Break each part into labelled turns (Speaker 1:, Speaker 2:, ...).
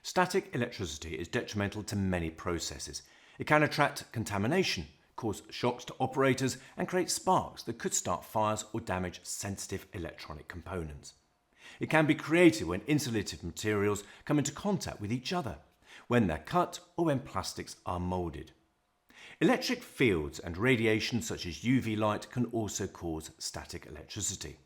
Speaker 1: Static electricity is detrimental to many processes. It can attract contamination, cause shocks to operators, and create sparks that could start fires or damage sensitive electronic components. It can be created when insulative materials come into contact with each other, when they're cut, or when plastics are moulded. Electric fields and radiation such as UV light can also cause static electricity.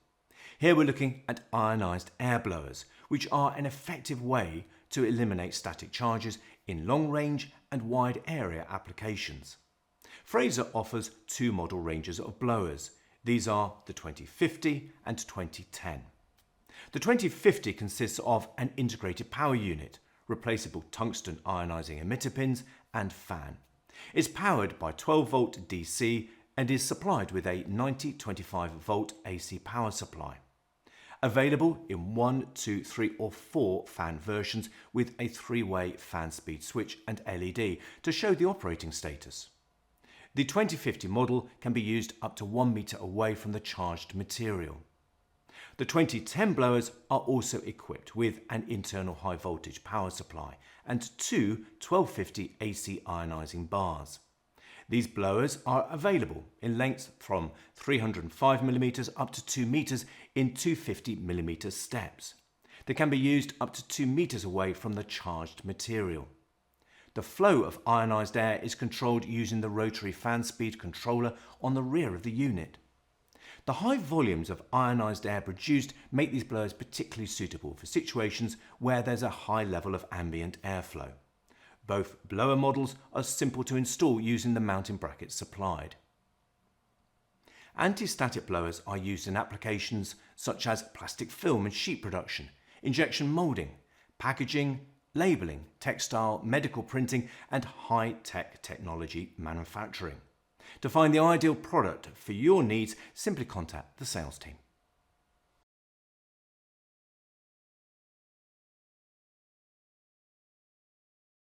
Speaker 1: Here we're looking at ionized air blowers, which are an effective way to eliminate static charges in long-range and wide area applications. Fraser offers two model ranges of blowers. These are the 2050 and 2010. The 2050 consists of an integrated power unit, replaceable tungsten ionizing emitter pins, and fan. It's powered by 12-volt DC and is supplied with a 90-25-volt AC power supply. Available in 1, 2, 3 or 4 fan versions with a 3-way fan speed switch and LED to show the operating status. The 2050 model can be used up to 1 meter away from the charged material. The 2010 blowers are also equipped with an internal high voltage power supply and two 1250 AC ionizing bars. These blowers are available in lengths from 305mm up to 2 meters in 250mm steps. They can be used up to 2 meters away from the charged material. The flow of ionized air is controlled using the rotary fan speed controller on the rear of the unit. The high volumes of ionized air produced make these blowers particularly suitable for situations where there's a high level of ambient airflow. Both blower models are simple to install using the mounting brackets supplied. Anti-static blowers are used in applications such as plastic film and sheet production, injection moulding, packaging, labelling, textile, medical printing, and high-tech technology manufacturing. To find the ideal product for your needs, simply contact the sales team.